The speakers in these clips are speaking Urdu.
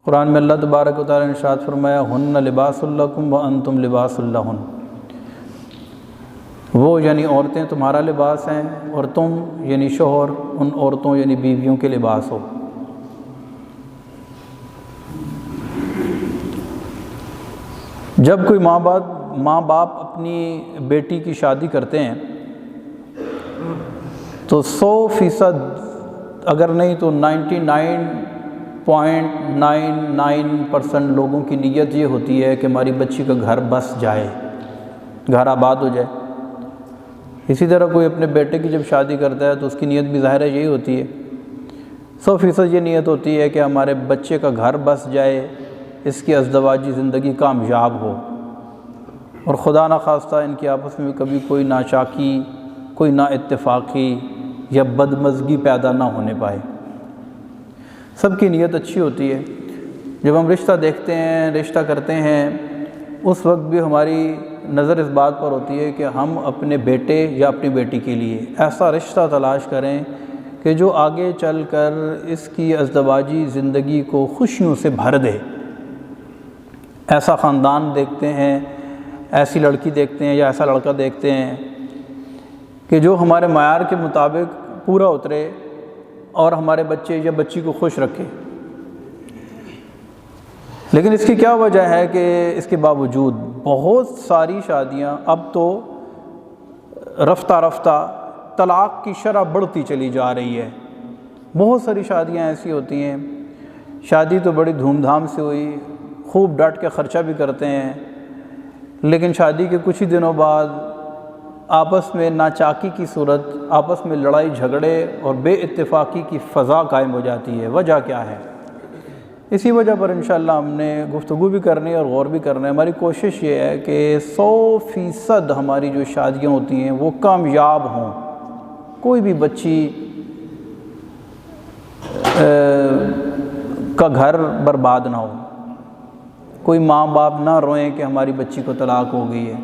قرآن میں اللہ تبارک و تعالیٰ نے ارشاد فرمایا ہن لباس لکم وانتم لباس لہن، وہ یعنی عورتیں تمہارا لباس ہیں اور تم یعنی شوہر ان عورتوں یعنی بیویوں کے لباس ہو۔ جب کوئی ماں باپ اپنی بیٹی کی شادی کرتے ہیں تو 100% اگر نہیں تو 99.99% لوگوں کی نیت یہ ہوتی ہے کہ ہماری بچی کا گھر بس جائے، گھر آباد ہو جائے۔ اسی طرح کوئی اپنے بیٹے کی جب شادی کرتا ہے تو اس کی نیت بھی ظاہر ہے یہی ہوتی ہے، 100% یہ نیت ہوتی ہے کہ ہمارے بچے کا گھر بس جائے، اس کی ازدواجی زندگی کامیاب ہو، اور خدا نخواستہ ان کی آپس میں کبھی کوئی ناچاکی، کوئی نا اتفاقی یا بدمزگی پیدا نہ ہونے پائے۔ سب کی نیت اچھی ہوتی ہے۔ جب ہم رشتہ دیکھتے ہیں، رشتہ کرتے ہیں، اس وقت بھی ہماری نظر اس بات پر ہوتی ہے کہ ہم اپنے بیٹے یا اپنی بیٹی کے لیے ایسا رشتہ تلاش کریں کہ جو آگے چل کر اس کی ازدواجی زندگی کو خوشیوں سے بھر دے۔ ایسا خاندان دیکھتے ہیں، ایسی لڑکی دیکھتے ہیں یا ایسا لڑکا دیکھتے ہیں کہ جو ہمارے معیار کے مطابق پورا اترے اور ہمارے بچے یا بچی کو خوش رکھے۔ لیکن اس کی کیا وجہ ہے کہ اس کے باوجود بہت ساری شادیاں اب تو رفتہ رفتہ طلاق کی شرح بڑھتی چلی جا رہی ہے۔ بہت ساری شادیاں ایسی ہوتی ہیں، شادی تو بڑی دھوم دھام سے ہوئی، خوب ڈٹ کے خرچہ بھی کرتے ہیں، لیکن شادی کے کچھ ہی دنوں بعد آپس میں ناچاکی کی صورت، آپس میں لڑائی جھگڑے اور بے اتفاقی کی فضا قائم ہو جاتی ہے۔ وجہ کیا ہے؟ اسی وجہ پر انشاءاللہ ہم نے گفتگو بھی کرنی ہے اور غور بھی کرنا ہے۔ ہماری کوشش یہ ہے کہ 100% ہماری جو شادیاں ہوتی ہیں وہ کامیاب ہوں، کوئی بھی بچی کا گھر برباد نہ ہو، کوئی ماں باپ نہ روئیں کہ ہماری بچی کو طلاق ہو گئی ہے،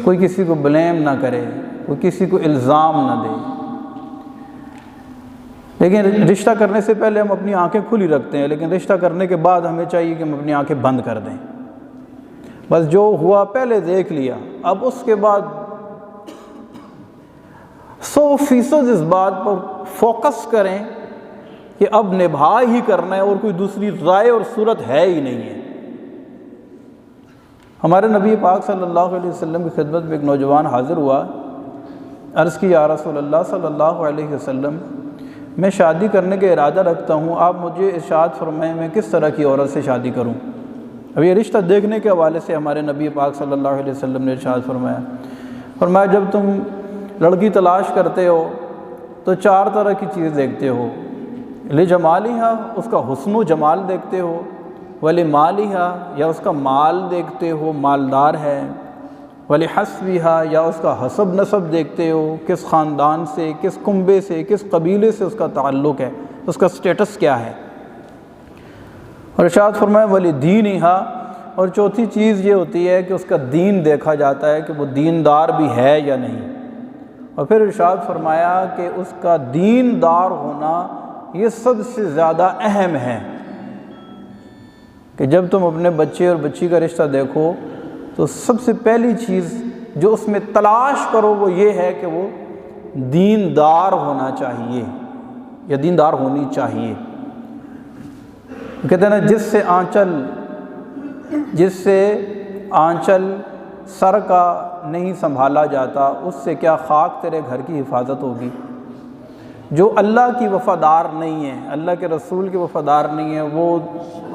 کوئی کسی کو بلیم نہ کرے، کوئی کسی کو الزام نہ دے۔ لیکن رشتہ کرنے سے پہلے ہم اپنی آنکھیں کھلی رکھتے ہیں، لیکن رشتہ کرنے کے بعد ہمیں چاہیے کہ ہم اپنی آنکھیں بند کر دیں۔ بس جو ہوا پہلے دیکھ لیا، اب اس کے بعد 100% اس بات پر فوکس کریں کہ اب نبھا ہی کرنا ہے اور کوئی دوسری رائے اور صورت ہے ہی نہیں ہے۔ ہمارے نبی پاک صلی اللہ علیہ وسلم کی خدمت میں ایک نوجوان حاضر ہوا، عرض کی یا رسول اللہ صلی اللہ علیہ وسلم، میں شادی کرنے کا ارادہ رکھتا ہوں، آپ مجھے ارشاد فرمائیں میں کس طرح کی عورت سے شادی کروں۔ اب یہ رشتہ دیکھنے کے حوالے سے ہمارے نبی پاک صلی اللہ علیہ وسلم نے ارشاد فرمایا جب تم لڑکی تلاش کرتے ہو تو 4 طرح کی چیز دیکھتے ہو، لجمالہا، اس کا حسن و جمال دیکھتے ہو، ولمالہا، یا اس کا مال دیکھتے ہو، مالدار ہے، ولحسبہا، یا اس کا حسب نسب دیکھتے ہو، کس خاندان سے، کس کنبے سے، کس قبیلے سے اس کا تعلق ہے، اس کا سٹیٹس کیا ہے۔ اور ارشاد فرمایا ولدینہا، اور چوتھی چیز یہ ہوتی ہے کہ اس کا دین دیکھا جاتا ہے کہ وہ دیندار بھی ہے یا نہیں۔ اور پھر ارشاد فرمایا کہ اس کا دیندار ہونا یہ سب سے زیادہ اہم ہے، کہ جب تم اپنے بچے اور بچی کا رشتہ دیکھو تو سب سے پہلی چیز جو اس میں تلاش کرو وہ یہ ہے کہ وہ دیندار ہونا چاہیے یا دیندار ہونی چاہیے۔ کہتے ہیں نا جس سے آنچل سر کا نہیں سنبھالا جاتا، اس سے کیا خاک تیرے گھر کی حفاظت ہوگی۔ جو اللہ کی وفادار نہیں ہے، اللہ کے رسول کی وفادار نہیں ہے، وہ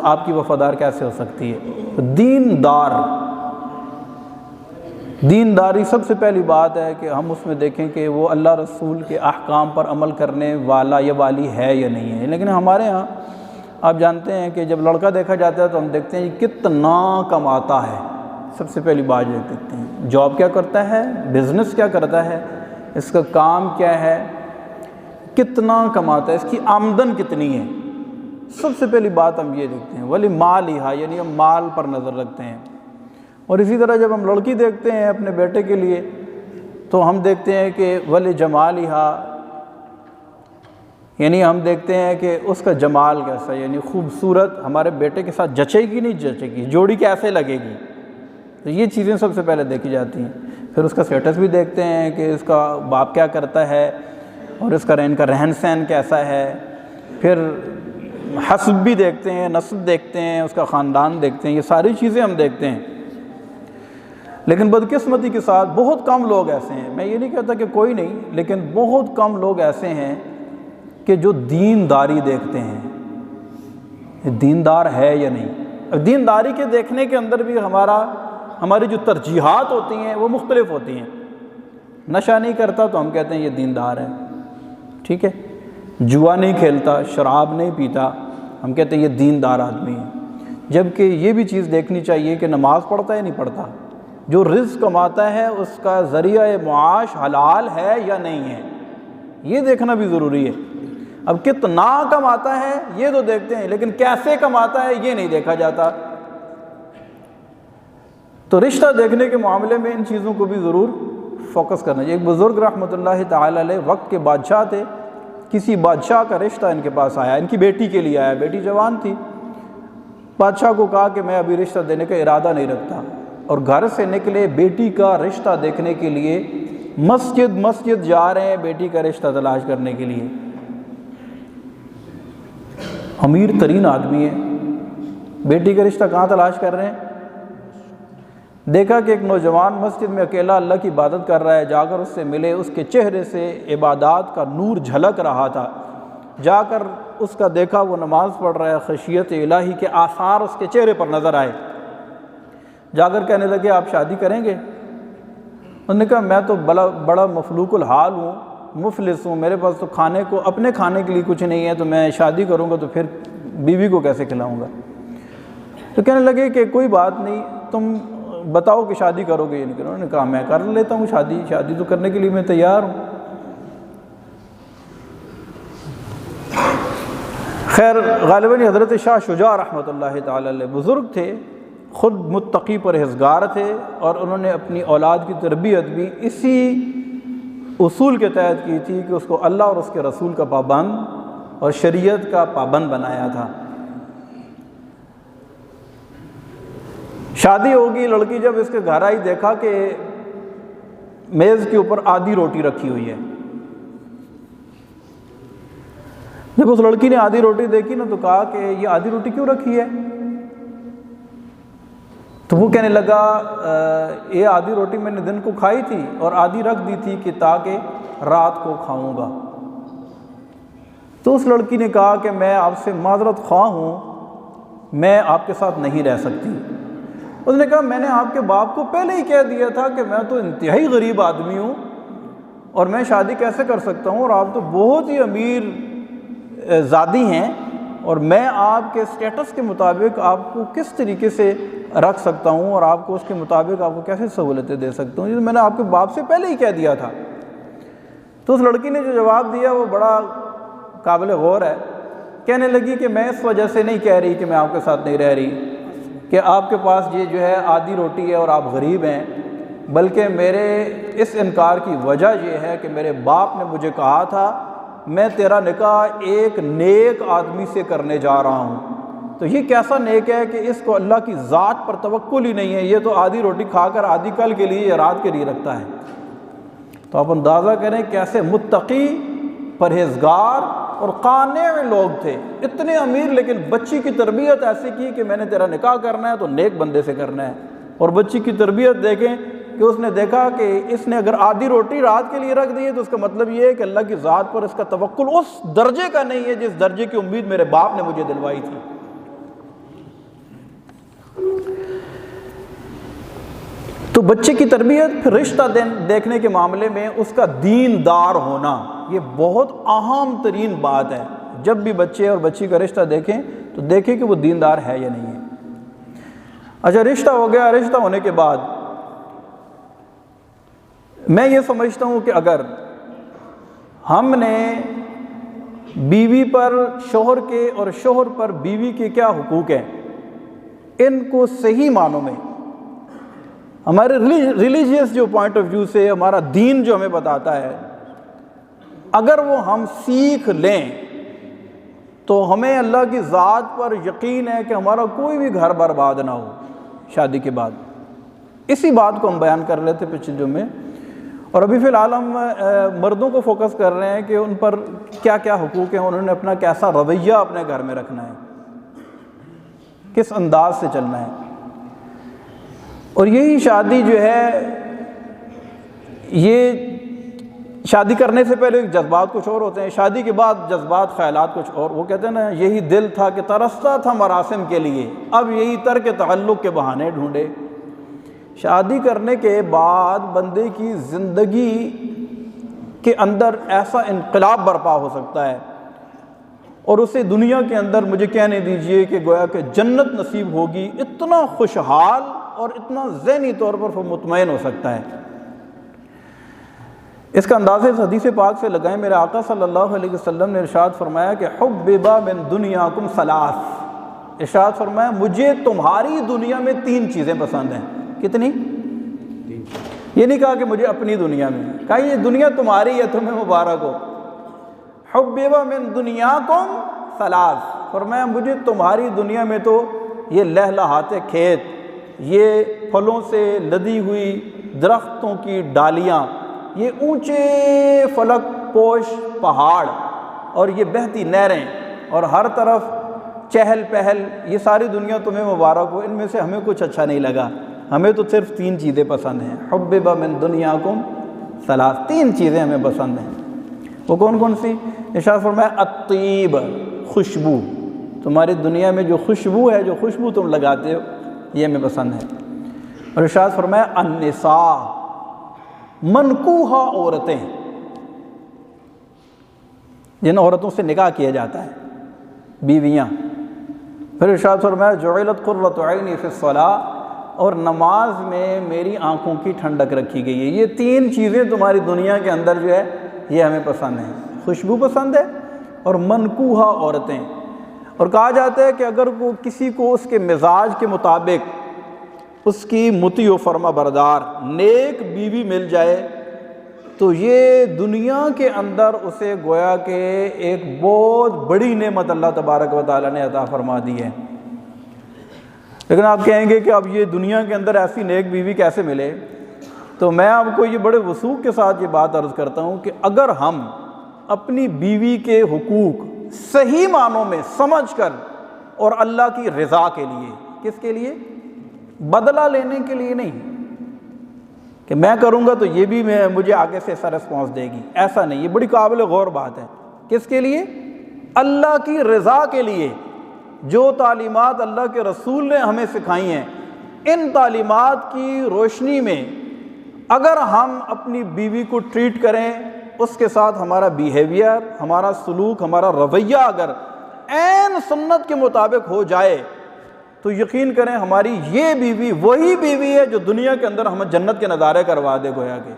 آپ کی وفادار کیسے ہو سکتی ہے؟ دینداری سب سے پہلی بات ہے کہ ہم اس میں دیکھیں کہ وہ اللہ رسول کے احکام پر عمل کرنے والا یا والی ہے یا نہیں ہے۔ لیکن ہمارے ہاں آپ جانتے ہیں کہ جب لڑکا دیکھا جاتا ہے تو ہم دیکھتے ہیں کتنا کماتا ہے، سب سے پہلی بات یہ دیکھتے ہیں، جاب کیا کرتا ہے، بزنس کیا کرتا ہے، اس کا کام کیا ہے، کتنا کماتا ہے، اس کی آمدن کتنی ہے، سب سے پہلی بات ہم یہ دیکھتے ہیں۔ ولی مالہا، یعنی ہم مال پر نظر رکھتے ہیں۔ اور اسی طرح جب ہم لڑکی دیکھتے ہیں اپنے بیٹے کے لیے تو ہم دیکھتے ہیں کہ ولی جمالہا، یعنی ہم دیکھتے ہیں کہ اس کا جمال کیسا ہے، یعنی خوبصورت ہمارے بیٹے کے ساتھ جچے گی نہیں جچے گی، جوڑی کیسے لگے گی، تو یہ چیزیں سب سے پہلے دیکھی جاتی ہیں۔ پھر اس کا سٹیٹس بھی دیکھتے ہیں کہ اس کا باپ کیا کرتا ہے اور اس کا ان کا رہن سہن کیسا ہے، پھر حسب بھی دیکھتے ہیں، نسب دیکھتے ہیں، اس کا خاندان دیکھتے ہیں، یہ ساری چیزیں ہم دیکھتے ہیں۔ لیکن بدقسمتی کے ساتھ بہت کم لوگ ایسے ہیں، میں یہ نہیں کہتا کہ کوئی نہیں، لیکن بہت کم لوگ ایسے ہیں کہ جو دینداری دیکھتے ہیں، یہ دیندار ہے یا نہیں۔ اب دینداری کے دیکھنے کے اندر بھی ہماری جو ترجیحات ہوتی ہیں وہ مختلف ہوتی ہیں۔ نشہ نہیں کرتا تو ہم کہتے ہیں یہ دیندار ہے، ٹھیک ہے، جوا نہیں کھیلتا، شراب نہیں پیتا، ہم کہتے ہیں یہ دیندار آدمی ہے۔ جبکہ یہ بھی چیز دیکھنی چاہیے کہ نماز پڑھتا ہے نہیں پڑھتا، جو رزق کماتا ہے اس کا ذریعہ معاش حلال ہے یا نہیں ہے، یہ دیکھنا بھی ضروری ہے۔ اب کتنا کماتا ہے یہ تو دیکھتے ہیں، لیکن کیسے کماتا ہے یہ نہیں دیکھا جاتا۔ تو رشتہ دیکھنے کے معاملے میں ان چیزوں کو بھی ضرور فوکس کرنا چاہیے۔ ایک بزرگ رحمۃ اللہ تعالی علیہ وقت کے بادشاہ تھے، کسی بادشاہ کا رشتہ ان کے پاس آیا، ان کی بیٹی کے لیے آیا، بیٹی جوان تھی۔ بادشاہ کو کہا کہ میں ابھی رشتہ دینے کا ارادہ نہیں رکھتا، اور گھر سے نکلے بیٹی کا رشتہ دیکھنے کے لیے مسجد جا رہے ہیں بیٹی کا رشتہ تلاش کرنے کے لیے۔ امیر ترین آدمی ہے، بیٹی کا رشتہ کہاں تلاش کر رہے ہیں؟ دیکھا کہ ایک نوجوان مسجد میں اکیلا اللہ کی عبادت کر رہا ہے، جا کر اس سے ملے، اس کے چہرے سے عبادات کا نور جھلک رہا تھا، جا کر اس کا دیکھا وہ نماز پڑھ رہا ہے، خشیت الہی کے آثار اس کے چہرے پر نظر آئے، جا کر کہنے لگے آپ شادی کریں گے؟ انہوں نے کہا میں تو بڑا مفلوق الحال ہوں، مفلس ہوں، میرے پاس تو اپنے کھانے کے لیے کچھ نہیں ہے، تو میں شادی کروں گا تو پھر بیوی کو کیسے کھلاؤں گا؟ تو کہنے لگے کہ کوئی بات نہیں، تم بتاؤ کہ شادی کرو گے یا نہیں کرو؟ انہوں نے کہا میں کر لیتا ہوں شادی تو کرنے کے لیے میں تیار ہوں۔ خیر غالباً حضرت شاہ شجاع رحمۃ اللہ تعالی علیہ بزرگ تھے، خود متقی پرہیزگار تھے، اور انہوں نے اپنی اولاد کی تربیت بھی اسی اصول کے تحت کی تھی کہ اس کو اللہ اور اس کے رسول کا پابند اور شریعت کا پابند بنایا تھا۔ شادی ہوگی، لڑکی جب اس کے گھر آئی دیکھا کہ میز کے اوپر آدھی روٹی رکھی ہوئی ہے۔ جب اس لڑکی نے آدھی روٹی دیکھی نا تو کہا کہ یہ آدھی روٹی کیوں رکھی ہے؟ تو وہ کہنے لگا یہ آدھی روٹی میں نے دن کو کھائی تھی اور آدھی رکھ دی تھی کہ تاکہ رات کو کھاؤں گا۔ تو اس لڑکی نے کہا کہ میں آپ سے معذرت خواہ ہوں، میں آپ کے ساتھ نہیں رہ سکتی۔ اس نے کہا میں نے آپ کے باپ کو پہلے ہی کہہ دیا تھا کہ میں تو انتہائی غریب آدمی ہوں اور میں شادی کیسے کر سکتا ہوں، اور آپ تو بہت ہی امیر زادی ہیں، اور میں آپ کے سٹیٹس کے مطابق آپ کو کس طریقے سے رکھ سکتا ہوں اور آپ کو اس کے مطابق آپ کو کیسے سہولتیں دے سکتا ہوں، یہ میں نے آپ کے باپ سے پہلے ہی کہہ دیا تھا۔ تو اس لڑکی نے جو جواب دیا وہ بڑا قابل غور ہے۔ کہنے لگی کہ میں اس وجہ سے نہیں کہہ رہی کہ میں آپ کے ساتھ نہیں رہ رہی کہ آپ کے پاس یہ جو ہے آدھی روٹی ہے اور آپ غریب ہیں، بلکہ میرے اس انکار کی وجہ یہ ہے کہ میرے باپ نے مجھے کہا تھا میں تیرا نکاح ایک نیک آدمی سے کرنے جا رہا ہوں، تو یہ کیسا نیک ہے کہ اس کو اللہ کی ذات پر توکل ہی نہیں ہے، یہ تو آدھی روٹی کھا کر آدھی کل کے لیے یا رات کے لیے رکھتا ہے۔ تو آپ اندازہ کریں کیسے متقی، پرہیزگار اور قانع لوگ تھے، اتنے امیر، لیکن بچی کی تربیت ایسی کی کہ میں نے تیرا نکاح کرنا ہے تو نیک بندے سے کرنا ہے۔ اور بچی کی تربیت دیکھیں کہ اس نے دیکھا کہ اس نے اگر آدھی روٹی رات کے لیے رکھ دی ہے تو اس کا مطلب یہ ہے کہ اللہ کی ذات پر اس کا توکل اس درجے کا نہیں ہے جس درجے کی امید میرے باپ نے مجھے دلوائی تھی۔ تو بچے کی تربیت، پھر رشتہ دیکھنے کے معاملے میں اس کا دیندار ہونا یہ بہت اہم ترین بات ہے۔ جب بھی بچے اور بچی کا رشتہ دیکھیں تو دیکھیں کہ وہ دیندار ہے یا نہیں ہے۔ اچھا رشتہ ہو گیا، رشتہ ہونے کے بعد میں یہ سمجھتا ہوں کہ اگر ہم نے بیوی پر شوہر کے اور شوہر پر بیوی کے کیا حقوق ہیں ان کو صحیح معنوں میں ہمارے ریلیجیس جو پوائنٹ آف ویو سے ہمارا دین جو ہمیں بتاتا ہے، اگر وہ ہم سیکھ لیں تو ہمیں اللہ کی ذات پر یقین ہے کہ ہمارا کوئی بھی گھر برباد نہ ہو شادی کے بعد۔ اسی بات کو ہم بیان کر رہے تھے پچھلے جمعے، اور ابھی فی الحال ہم مردوں کو فوکس کر رہے ہیں کہ ان پر کیا کیا حقوق ہیں، انہوں نے اپنا کیسا رویہ اپنے گھر میں رکھنا ہے، کس انداز سے چلنا ہے۔ اور یہی شادی جو ہے، یہ شادی کرنے سے پہلے جذبات کچھ اور ہوتے ہیں، شادی کے بعد جذبات خیالات کچھ اور۔ وہ کہتے ہیں نا، یہی دل تھا کہ ترستا تھا مراسم کے لیے، اب یہی ترک تعلق کے بہانے ڈھونڈے۔ شادی کرنے کے بعد بندے کی زندگی کے اندر ایسا انقلاب برپا ہو سکتا ہے، اور اسے دنیا کے اندر مجھے کہنے دیجئے کہ گویا کہ جنت نصیب ہوگی، اتنا خوشحال اور اتنا ذہنی طور پر وہ مطمئن ہو سکتا ہے۔ اس کا اندازہ اس حدیث پاک سے لگائیں۔ میرے آقا صلی اللہ علیہ وسلم نے ارشاد فرمایا کہ حبب من دنیاکم ثلاث، ارشاد فرمایا مجھے تمہاری دنیا میں 3 چیزیں پسند ہیں۔ کتنی؟ یہ نہیں کہا کہ مجھے اپنی دنیا میں، کہا یہ دنیا تمہاری ہے، تمہیں مبارک ہو۔ حبب من دنیاکم ثلاث، فرمایا مجھے تمہاری دنیا میں تو یہ لہلہاتے کھیت، یہ پھلوں سے لدی ہوئی درختوں کی ڈالیاں، یہ اونچے فلک پوش پہاڑ، اور یہ بہتی نہریں، اور ہر طرف چہل پہل، یہ ساری دنیا تمہیں مبارک ہو۔ ان میں سے ہمیں کچھ اچھا نہیں لگا، ہمیں تو صرف 3 چیزیں پسند ہیں۔ حبب من دنیاکم ثلاث، 3 چیزیں ہمیں پسند ہیں۔ وہ کون کون سی؟ ارشاد فرمایا الطیب، خوشبو، تمہاری دنیا میں جو خوشبو ہے، جو خوشبو تم لگاتے ہو، یہ ہمیں پسند ہے۔ اور ارشاد فرمایا النساء، منکوحہ عورتیں، جن عورتوں سے نکاح کیا جاتا ہے، بیویاں۔ پھر ارشاد فرمایا جعلت قرۃ عینی فی الصلاۃ، اور نماز میں میری آنکھوں کی ٹھنڈک رکھی گئی ہے۔ یہ 3 چیزیں تمہاری دنیا کے اندر جو ہے یہ ہمیں پسند ہیں، خوشبو پسند ہے اور منکوحہ عورتیں۔ اور کہا جاتا ہے کہ اگر کسی کو اس کے مزاج کے مطابق اس کی مطیع و فرما بردار نیک بیوی مل جائے تو یہ دنیا کے اندر اسے گویا کہ ایک بہت بڑی نعمت اللہ تبارک و تعالیٰ نے عطا فرما دی ہے۔ لیکن آپ کہیں گے کہ اب یہ دنیا کے اندر ایسی نیک بیوی کیسے ملے؟ تو میں آپ کو یہ بڑے وثوق کے ساتھ یہ بات عرض کرتا ہوں کہ اگر ہم اپنی بیوی کے حقوق صحیح معنوں میں سمجھ کر، اور اللہ کی رضا کے لیے، کس کے لیے؟ بدلہ لینے کے لیے نہیں کہ میں کروں گا تو یہ بھی مجھے آگے سے ایسا رسپانس دے گی، ایسا نہیں، یہ بڑی قابل غور بات ہے۔ کس کے لیے؟ اللہ کی رضا کے لیے۔ جو تعلیمات اللہ کے رسول نے ہمیں سکھائی ہیں، ان تعلیمات کی روشنی میں اگر ہم اپنی بیوی کو ٹریٹ کریں، اس کے ساتھ ہمارا بیہیویئر، ہمارا سلوک، ہمارا رویہ اگر عین سنت کے مطابق ہو جائے تو یقین کریں ہماری یہ بیوی وہی بیوی ہے جو دنیا کے اندر ہمیں جنت کے نظارے کروا دے گویا کہ۔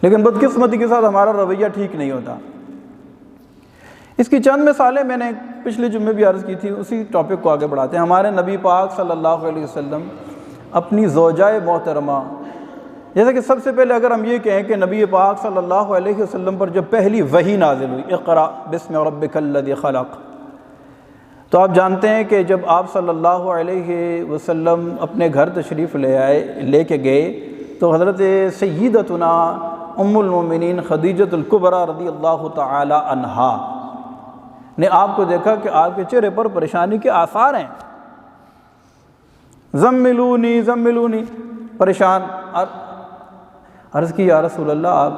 لیکن بدقسمتی کے ساتھ ہمارا رویہ ٹھیک نہیں ہوتا۔ اس کی چند مثالیں میں نے پچھلے جمعے بھی عرض کی تھی، اسی ٹاپک کو آگے بڑھاتے ہیں۔ ہمارے نبی پاک صلی اللہ علیہ وسلم اپنی زوجہ محترمہ، جیسا کہ سب سے پہلے اگر ہم یہ کہیں کہ نبی پاک صلی اللہ علیہ وسلم پر جب پہلی وحی نازل ہوئی، اقرأ بسم ربک الذی خلق، تو آپ جانتے ہیں کہ جب آپ صلی اللہ علیہ وسلم اپنے گھر تشریف لے کے گئے تو حضرت سیدتنا ام المومنین خدیجۃ الکبریٰ رضی اللہ تعالی عنہا نے آپ کو دیکھا کہ آپ کے چہرے پر پریشانی کے آثار ہیں۔ زملونی زملونی، پریشان۔ عرض کی یا رسول اللہ، آپ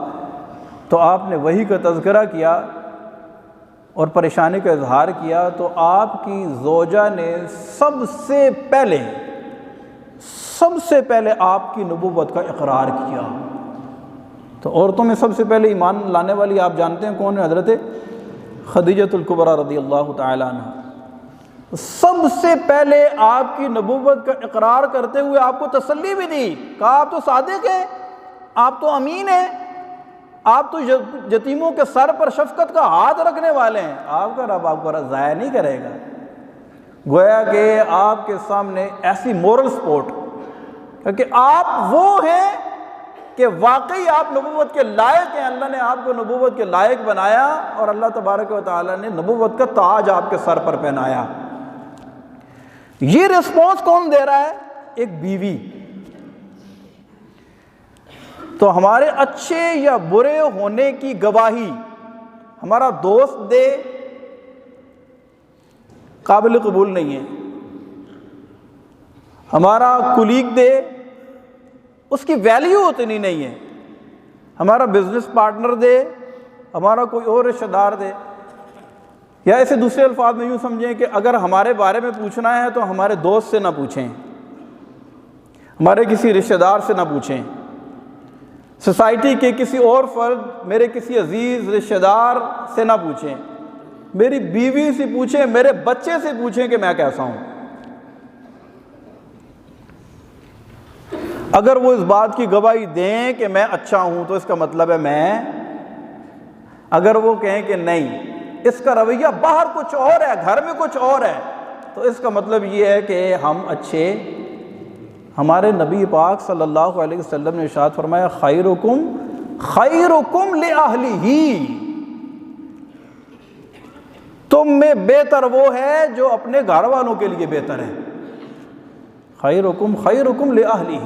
تو آپ نے وحی کا تذکرہ کیا اور پریشانی کا اظہار کیا، تو آپ کی زوجہ نے سب سے پہلے آپ کی نبوت کا اقرار کیا۔ تو عورتوں میں سب سے پہلے ایمان لانے والی آپ جانتے ہیں کون ہے؟ حضرت خدیجۃ الکبریٰ رضی اللہ تعالی عنہ۔ سب سے پہلے آپ کی نبوت کا اقرار کرتے ہوئے آپ کو تسلی بھی دی، کہا آپ تو صادق ہیں، آپ تو امین ہیں، آپ تو یتیموں کے سر پر شفقت کا ہاتھ رکھنے والے ہیں، آپ کا رب آپ کو ضائع نہیں کرے گا۔ گویا کہ آپ کے سامنے ایسی مورل سپورٹ کہ آپ وہ ہیں کہ واقعی آپ نبوت کے لائق ہیں، اللہ نے آپ کو نبوت کے لائق بنایا اور اللہ تبارک و تعالیٰ نے نبوت کا تاج آپ کے سر پر پہنایا۔ یہ رسپانس کون دے رہا ہے؟ ایک بیوی۔ تو ہمارے اچھے یا برے ہونے کی گواہی ہمارا دوست دے، قابل قبول نہیں ہے۔ ہمارا کولیگ دے، اس کی ویلیو اتنی نہیں ہے۔ ہمارا بزنس پارٹنر دے، ہمارا کوئی اور رشتہ دار دے، یا ایسے دوسرے الفاظ میں یوں سمجھیں کہ اگر ہمارے بارے میں پوچھنا ہے تو ہمارے دوست سے نہ پوچھیں، ہمارے کسی رشتہ دار سے نہ پوچھیں، سوسائٹی کے کسی اور فرد، میرے کسی عزیز رشتہ دار سے نہ پوچھیں، میری بیوی سے پوچھیں، میرے بچے سے پوچھیں کہ میں کیسا ہوں۔ اگر وہ اس بات کی گواہی دیں کہ میں اچھا ہوں تو اس کا مطلب ہے میں، اگر وہ کہیں کہ نہیں اس کا رویہ باہر کچھ اور ہے، گھر میں کچھ اور ہے، تو اس کا مطلب یہ ہے کہ ہم اچھے۔ ہمارے نبی پاک صلی اللہ علیہ وسلم نے ارشاد فرمایا خیرکم خیرکم لأہلہ، تم میں بہتر وہ ہے جو اپنے گھر والوں کے لیے بہتر ہے۔ خیرکم خیرکم لأہلہ،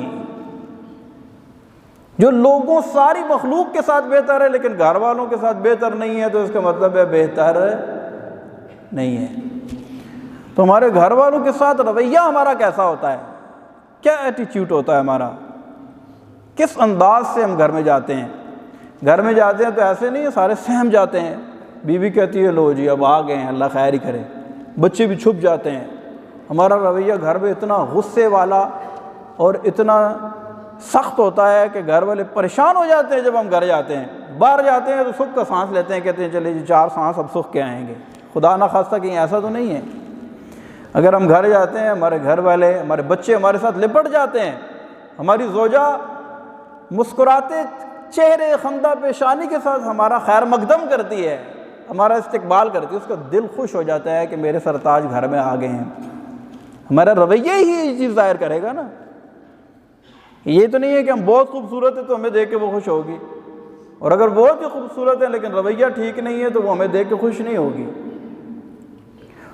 جو لوگوں ساری مخلوق کے ساتھ بہتر ہے لیکن گھر والوں کے ساتھ بہتر نہیں ہے، تو اس کا مطلب ہے بہتر نہیں ہے۔ تو ہمارے گھر والوں کے ساتھ رویہ ہمارا کیسا ہوتا ہے؟ کیا ایٹیٹیوڈ ہوتا ہے ہمارا؟ کس انداز سے ہم گھر میں جاتے ہیں؟ گھر میں جاتے ہیں تو ایسے نہیں ہے سارے سہم جاتے ہیں، بیوی کہتی ہے لو جی اب آ گئے ہیں اللہ خیر ہی کرے، بچے بھی چھپ جاتے ہیں۔ ہمارا رویہ گھر میں اتنا غصے والا اور اتنا سخت ہوتا ہے کہ گھر والے پریشان ہو جاتے ہیں جب ہم گھر جاتے ہیں۔ باہر جاتے ہیں تو سکھ کا سانس لیتے ہیں، کہتے ہیں چلے جی 4 سانس اب سکھ کے آئیں گے۔ خدا نہ خواستہ کہیں ایسا تو نہیں ہے۔ اگر ہم گھر جاتے ہیں ہمارے گھر والے، ہمارے بچے ہمارے ساتھ لپٹ جاتے ہیں، ہماری زوجہ مسکراتے چہرے خندہ پیشانی کے ساتھ ہمارا خیر مقدم کرتی ہے، ہمارا استقبال کرتی ہے، اس کا دل خوش ہو جاتا ہے کہ میرے سرتاج گھر میں آ گئے ہیں۔ ہمارا رویہ ہی یہ چیز ظاہر کرے گا نا۔ یہ تو نہیں ہے کہ ہم بہت خوبصورت ہیں تو ہمیں دیکھ کے وہ خوش ہوگی، اور اگر بہت ہی خوبصورت ہیں لیکن رویہ ٹھیک نہیں ہے تو وہ ہمیں دیکھ کے خوش نہیں ہوگی۔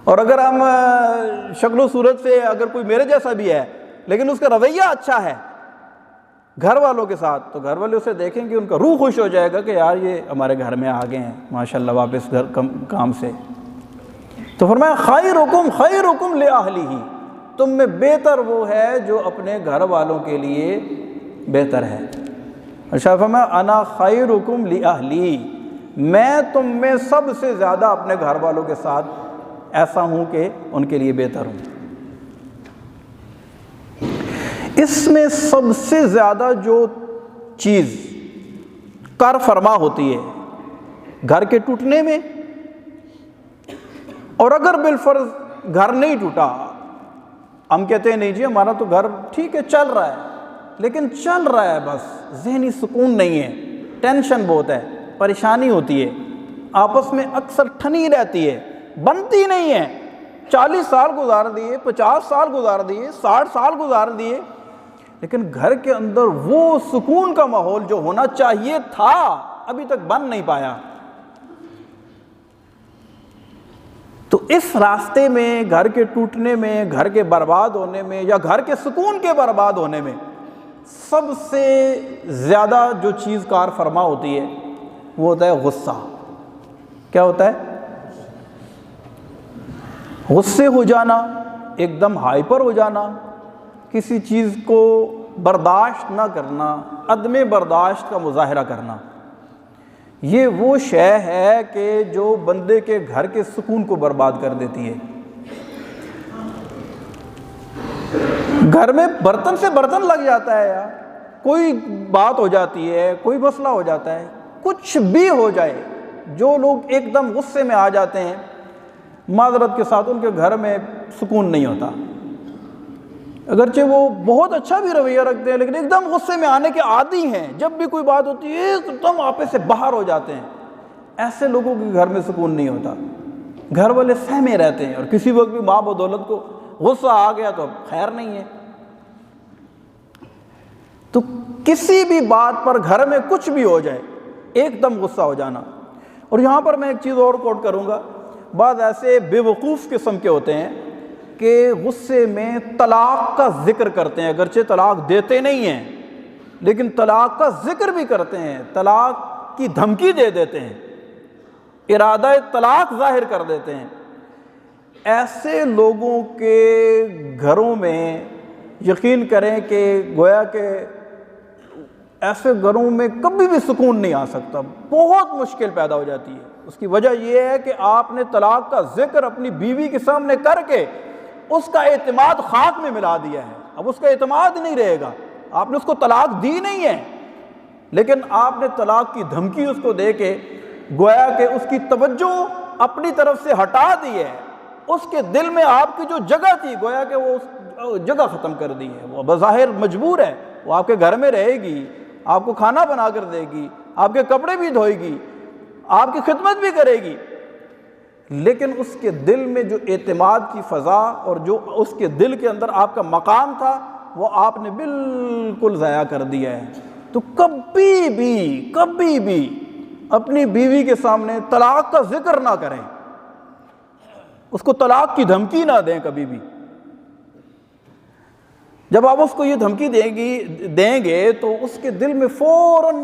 اور اگر ہم شکل و صورت سے اگر کوئی میرے جیسا بھی ہے لیکن اس کا رویہ اچھا ہے گھر والوں کے ساتھ، تو گھر والے اسے دیکھیں گے، ان کا روح خوش ہو جائے گا کہ یار یہ ہمارے گھر میں آ گئے ہیں ماشاءاللہ واپس گھر کام سے۔ تو فرمایا خیرکم خیرکم لأہلہ، تم میں بہتر وہ ہے جو اپنے گھر والوں کے لیے بہتر ہے۔ ارشاد فرمایا انا خیرکم لأہلی، میں تم میں سب سے زیادہ اپنے گھر والوں کے ساتھ ایسا ہوں کہ ان کے لیے بہتر ہوں۔ اس میں سب سے زیادہ جو چیز کار فرما ہوتی ہے گھر کے ٹوٹنے میں، اور اگر بالفرض گھر نہیں ٹوٹا، ہم کہتے ہیں نہیں جی ہمارا تو گھر ٹھیک ہے چل رہا ہے، لیکن چل رہا ہے بس ذہنی سکون نہیں ہے، ٹینشن بہت ہے، پریشانی ہوتی ہے، آپس میں اکثر ٹھنی رہتی ہے، بنتی نہیں ہے۔ 40 سال گزار دیے، 50 سال گزار دیے، 60 سال گزار دیے، لیکن گھر کے اندر وہ سکون کا ماحول جو ہونا چاہیے تھا ابھی تک بن نہیں پایا۔ تو اس راستے میں گھر کے ٹوٹنے میں، گھر کے برباد ہونے میں، یا گھر کے سکون کے برباد ہونے میں سب سے زیادہ جو چیز کار فرما ہوتی ہے وہ ہوتا ہے غصہ۔ کیا ہوتا ہے؟ غصے ہو جانا، ایک دم ہائپر ہو جانا، کسی چیز کو برداشت نہ کرنا، عدم برداشت کا مظاہرہ کرنا۔ یہ وہ شے ہے کہ جو بندے کے گھر کے سکون کو برباد کر دیتی ہے۔ گھر میں برتن سے برتن لگ جاتا ہے، یار کوئی بات ہو جاتی ہے، کوئی مسئلہ ہو جاتا ہے، کچھ بھی ہو جائے، جو لوگ ایک دم غصے میں آ جاتے ہیں معذرت کے ساتھ ان کے گھر میں سکون نہیں ہوتا۔ اگرچہ وہ بہت اچھا بھی رویہ رکھتے ہیں لیکن ایک دم غصے میں آنے کے عادی ہیں، جب بھی کوئی بات ہوتی ہے ایک دم آپے سے باہر ہو جاتے ہیں۔ ایسے لوگوں کے گھر میں سکون نہیں ہوتا، گھر والے سہمے رہتے ہیں، اور کسی وقت بھی ماں بدولت کو غصہ آ گیا تو اب خیر نہیں ہے۔ تو کسی بھی بات پر گھر میں کچھ بھی ہو جائے ایک دم غصہ ہو جانا. اور یہاں پر میں ایک چیز اور کوٹ کروں گا. بعض ایسے بے وقوف قسم کے ہوتے ہیں کہ غصے میں طلاق کا ذکر کرتے ہیں، اگرچہ طلاق دیتے نہیں ہیں لیکن طلاق کا ذکر بھی کرتے ہیں، طلاق کی دھمکی دے دیتے ہیں، ارادہ طلاق ظاہر کر دیتے ہیں. ایسے لوگوں کے گھروں میں یقین کریں کہ گویا کہ ایسے گھروں میں کبھی بھی سکون نہیں آ سکتا، بہت مشکل پیدا ہو جاتی ہے. اس کی وجہ یہ ہے کہ آپ نے طلاق کا ذکر اپنی بیوی کے سامنے کر کے اس کا اعتماد خاک میں ملا دیا ہے. اب اس کا اعتماد نہیں رہے گا. آپ نے اس کو طلاق دی نہیں ہے لیکن آپ نے طلاق کی دھمکی اس کو دے کے گویا کہ اس کی توجہ اپنی طرف سے ہٹا دی ہے. اس کے دل میں آپ کی جو جگہ تھی گویا کہ وہ اس جگہ ختم کر دی ہے. وہ بظاہر مجبور ہے، وہ آپ کے گھر میں رہے گی، آپ کو کھانا بنا کر دے گی، آپ کے کپڑے بھی دھوئے گی، آپ کی خدمت بھی کرے گی، لیکن اس کے دل میں جو اعتماد کی فضا اور جو اس کے دل کے اندر آپ کا مقام تھا وہ آپ نے بالکل ضائع کر دیا ہے. تو کبھی بھی اپنی بیوی کے سامنے طلاق کا ذکر نہ کریں، اس کو طلاق کی دھمکی نہ دیں کبھی بھی. جب آپ اس کو یہ دھمکی دیں گے تو اس کے دل میں فوراً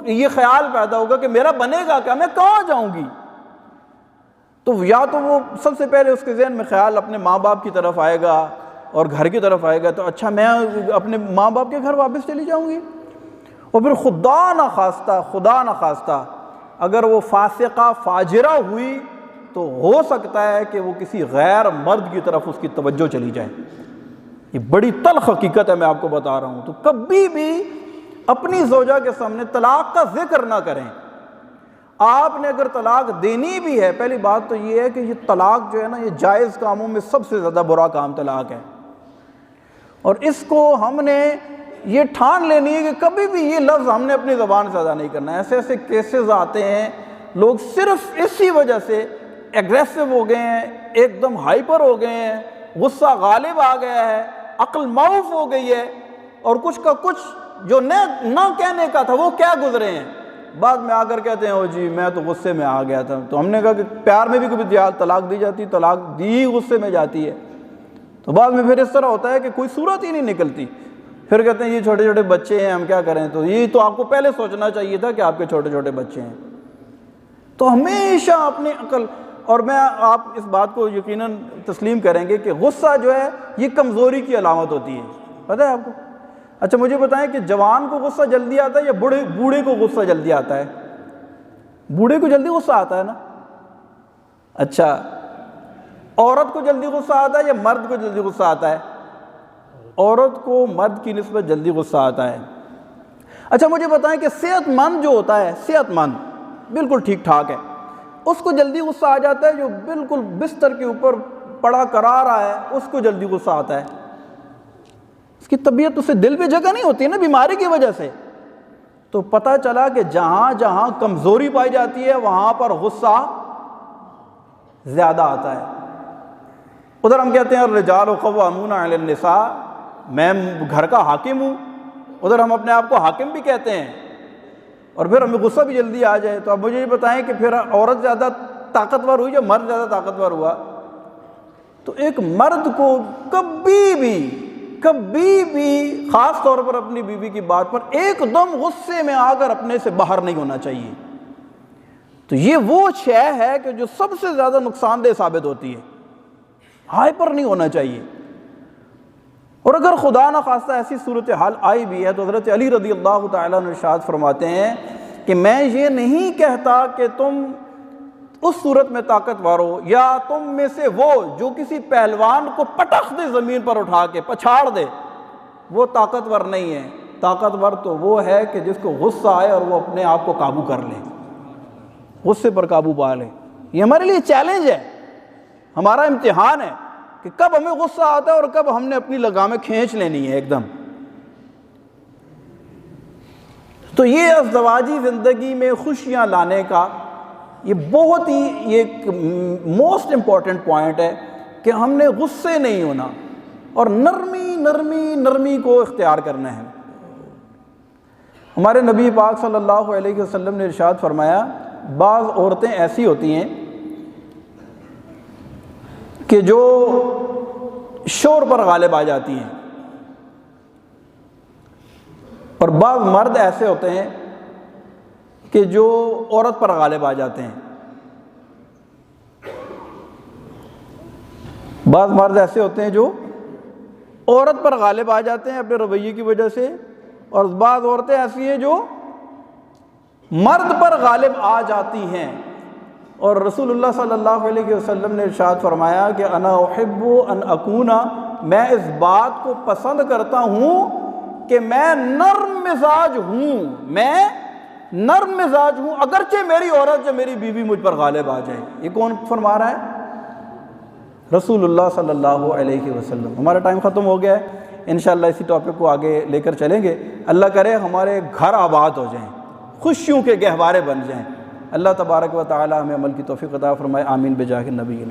یہ خیال پیدا ہوگا کہ میرا بنے گا کیا، میں کہاں جاؤں گی. تو یا تو وہ سب سے پہلے اس کے ذہن میں خیال اپنے ماں باپ کی طرف آئے گا اور گھر کی طرف آئے گا، تو اچھا میں اپنے ماں باپ کے گھر واپس چلی جاؤں گی. اور پھر خدا نہ خواستہ اگر وہ فاسقہ فاجرہ ہوئی تو ہو سکتا ہے کہ وہ کسی غیر مرد کی طرف اس کی توجہ چلی جائے. یہ بڑی تلخ حقیقت ہے، میں آپ کو بتا رہا ہوں. تو کبھی بھی اپنی زوجہ کے سامنے طلاق کا ذکر نہ کریں. آپ نے اگر طلاق دینی بھی ہے، پہلی بات تو یہ ہے کہ یہ طلاق جو ہے نا، یہ جائز کاموں میں سب سے زیادہ برا کام طلاق ہے. اور اس کو ہم نے یہ ٹھان لینی ہے کہ کبھی بھی یہ لفظ ہم نے اپنی زبان سے ادا نہیں کرنا. ایسے کیسز آتے ہیں، لوگ صرف اسی وجہ سے ایگریسو ہو گئے ہیں، ایک دم ہائپر ہو گئے ہیں، غصہ غالب آ گیا ہے، عقل معاف ہو گئی ہے، اور کچھ کا کچھ جو نہ کہنے کا تھا وہ کیا گزرے ہیں. بعد میں آ کر کہتے ہیں او جی میں تو غصے میں آ گیا تھا. تو ہم نے کہا کہ پیار میں بھی کبھی طلاق دی جاتی، طلاق دی غصے میں جاتی ہے. تو بعد میں پھر اس طرح ہوتا ہے کہ کوئی صورت ہی نہیں نکلتی. پھر کہتے ہیں یہ چھوٹے چھوٹے بچے ہیں، ہم کیا کریں. تو یہ تو آپ کو پہلے سوچنا چاہیے تھا کہ آپ کے چھوٹے چھوٹے بچے ہیں. تو ہمیشہ اپنی عقل، اور میں آپ اس بات کو یقیناً تسلیم کریں گے کہ غصہ جو ہے یہ کمزوری کی علامت ہوتی ہے. پتہ ہے آپ کو؟ اچھا مجھے بتائیں کہ جوان کو غصہ جلدی آتا ہے یا بوڑھے کو غصہ جلدی آتا ہے؟ بوڑھے کو جلدی غصہ آتا ہے نا. اچھا عورت کو جلدی غصہ آتا ہے یا مرد کو جلدی غصہ آتا ہے؟ عورت کو مرد کی نسبت جلدی غصہ آتا ہے. اچھا مجھے بتائیں کہ صحت مند جو ہوتا ہے، صحت مند بالکل ٹھیک ٹھاک ہے، اس کو جلدی غصہ آ جاتا ہے؟ جو بالکل بستر کے اوپر پڑا کرا رہا ہے اس کو جلدی غصہ آتا ہے؟ اس کی طبیعت، اس سے دل پہ جگہ نہیں ہوتی ہے نا بیماری کی وجہ سے. تو پتہ چلا کہ جہاں جہاں کمزوری پائی جاتی ہے وہاں پر غصہ زیادہ آتا ہے. ادھر ہم کہتے ہیں الرجال قوامون علی النساء، میں گھر کا حاکم ہوں، ادھر ہم اپنے آپ کو حاکم بھی کہتے ہیں، اور پھر ہمیں غصہ بھی جلدی آ جائے. تو اب مجھے یہ بتائیں کہ پھر عورت زیادہ طاقتور ہوئی یا مرد زیادہ طاقتور ہوا؟ تو ایک مرد کو کبھی بھی خاص طور پر اپنی بیوی کی بات پر ایک دم غصے میں آ کر اپنے سے باہر نہیں ہونا چاہیے. تو یہ وہ شے ہے کہ جو سب سے زیادہ نقصان دہ ثابت ہوتی ہے. ہائپر نہیں ہونا چاہیے. اور اگر خدا نہ خواستہ ایسی صورتحال آئی بھی ہے تو حضرت علی رضی اللہ تعالیٰ عنہ ارشاد فرماتے ہیں کہ میں یہ نہیں کہتا کہ تم اس صورت میں طاقتور ہو یا تم میں سے وہ جو کسی پہلوان کو پٹخ دے زمین پر اٹھا کے پچھاڑ دے، وہ طاقتور نہیں ہے. طاقتور تو وہ ہے کہ جس کو غصہ آئے اور وہ اپنے آپ کو قابو کر لے، غصے پر قابو پا لے. یہ ہمارے لیے چیلنج ہے، ہمارا امتحان ہے کہ کب ہمیں غصہ آتا ہے اور کب ہم نے اپنی لگامیں کھینچ لینی ہے ایک دم. تو یہ ازدواجی زندگی میں خوشیاں لانے کا یہ بہت ہی ایک موسٹ امپورٹنٹ پوائنٹ ہے کہ ہم نے غصے نہیں ہونا اور نرمی کو اختیار کرنا ہے. ہمارے نبی پاک صلی اللہ علیہ وسلم نے ارشاد فرمایا بعض عورتیں ایسی ہوتی ہیں کہ جو شور پر غالب آ جاتی ہیں، اور بعض مرد ایسے ہوتے ہیں کہ جو عورت پر غالب آ جاتے ہیں۔ بعض مرد ایسے ہوتے ہیں جو عورت پر غالب آ جاتے ہیں اپنے رویے کی وجہ سے، اور بعض عورتیں ایسی ہیں جو مرد پر غالب آ جاتی ہیں۔ اور رسول اللہ صلی اللہ علیہ وسلم نے ارشاد فرمایا کہ انا احب ان اکون، میں اس بات کو پسند کرتا ہوں کہ میں نرم مزاج ہوں، میں نرم مزاج ہوں، اگرچہ میری عورت یا میری بیوی مجھ پر غالب آ جائے۔ یہ کون فرما رہا ہے؟ رسول اللہ صلی اللہ علیہ وسلم۔ ہمارا ٹائم ختم ہو گیا ہے، انشاءاللہ اسی ٹاپک کو آگے لے کر چلیں گے۔ اللہ کرے ہمارے گھر آباد ہو جائیں، خوشیوں کے گہوارے بن جائیں۔ اللہ تبارک و تعالی ہمیں عمل کی توفیق عطا فرمائے، آمین بجاہ النبی۔